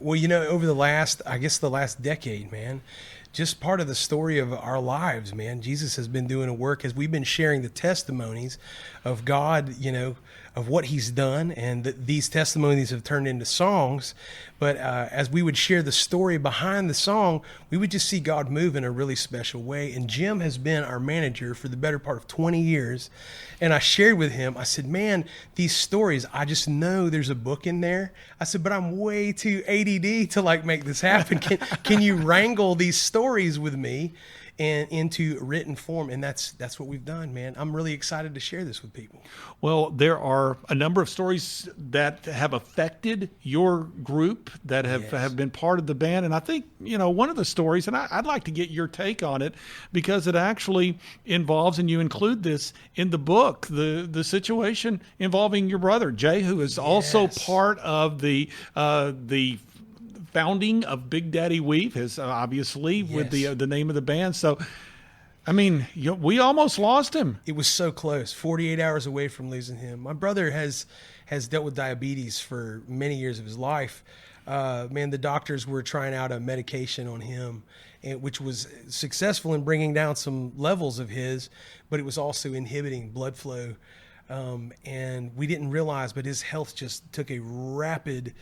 Well, over the last decade, man, just part of the story of our lives, man. Jesus has been doing a work as we've been sharing the testimonies of God, of what he's done. And these testimonies have turned into songs. But as we would share the story behind the song, we would just see God move in a really special way. And Jim has been our manager for the better part of 20 years. And I shared with him, I said, man, these stories, I just know there's a book in there. I said, but I'm way too ADD to make this happen. Can you wrangle these stories with me and into written form? And that's what we've done, man. I'm really excited to share this with people. Well, there are a number of stories that have affected your group that have been part of the band. And I think, one of the stories, and I'd like to get your take on it because it actually involves, and you include this in the book, the situation involving your brother, Jay, who is also part of the founding of Big Daddy Weave, is obviously with the name of the band. So, we almost lost him. It was so close, 48 hours away from losing him. My brother has dealt with diabetes for many years of his life. The doctors were trying out a medication on him, which was successful in bringing down some levels of his, but it was also inhibiting blood flow. And we didn't realize, but his health just took a rapid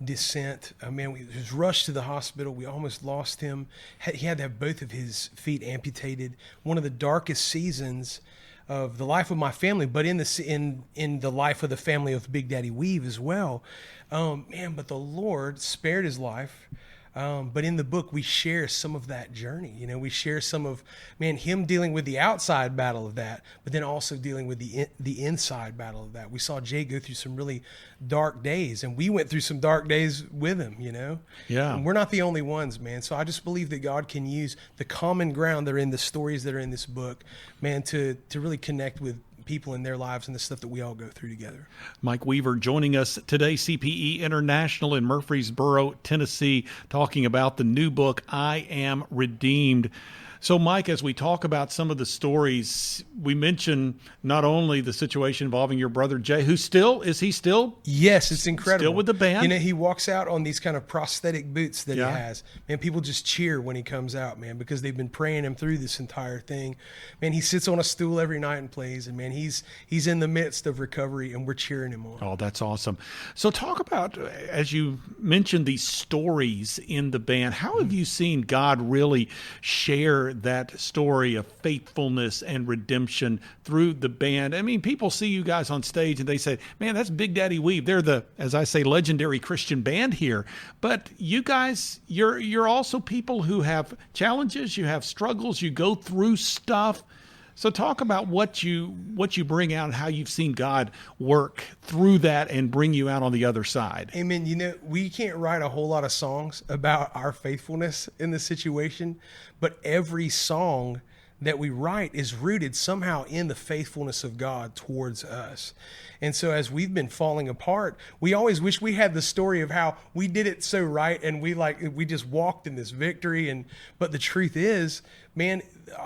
descent. We was rushed to the hospital. We almost lost him. He had to have both of his feet amputated. One of the darkest seasons of the life of my family, but in the life of the family of Big Daddy Weave as well. But the Lord spared his life. But in the book, we share some of that journey. We share some of, him dealing with the outside battle of that, but then also dealing with the inside battle of that. We saw Jay go through some really dark days, and we went through some dark days with him, Yeah. And we're not the only ones, man. So I just believe that God can use the common ground that are in the stories that are in this book, man, to really connect with people in their lives and the stuff that we all go through together. Mike Weaver joining us today, CPE International in Murfreesboro, Tennessee, talking about the new book, I Am Redeemed. So, Mike, as we talk about some of the stories, we mentioned not only the situation involving your brother Jay, is he still? Yes, it's incredible. Still with the band? He walks out on these kind of prosthetic boots that he has. Man, people just cheer when he comes out, man, because they've been praying him through this entire thing. Man, he sits on a stool every night and plays, and man, he's in the midst of recovery, and we're cheering him on. Oh, that's awesome. So talk about, as you mentioned, these stories in the band, how have you seen God really share that story of faithfulness and redemption through the band? People see you guys on stage and they say, man, that's Big Daddy Weave. They're the, as I say, legendary Christian band here. But you guys, you're also people who have challenges, you have struggles, you go through stuff. So talk about what you bring out and how you've seen God work through that and bring you out on the other side. Amen. We can't write a whole lot of songs about our faithfulness in this situation, but every song that we write is rooted somehow in the faithfulness of God towards us. And so as we've been falling apart, we always wish we had the story of how we did it so right and we just walked in this victory. But the truth is, man,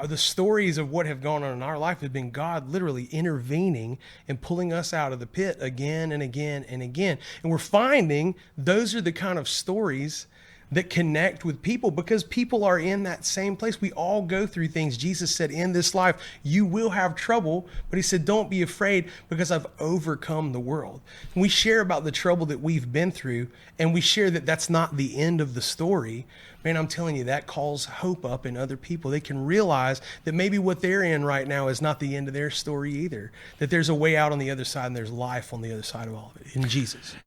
the stories of what have gone on in our life have been God literally intervening and pulling us out of the pit again and again and again. And we're finding those are the kind of stories that connect with people because people are in that same place. We all go through things. Jesus said, in this life, you will have trouble, but he said, don't be afraid because I've overcome the world. And we share about the trouble that we've been through, and we share that that's not the end of the story. Man, I'm telling you, that calls hope up in other people. They can realize that maybe what they're in right now is not the end of their story either, that there's a way out on the other side and there's life on the other side of all of it in Jesus.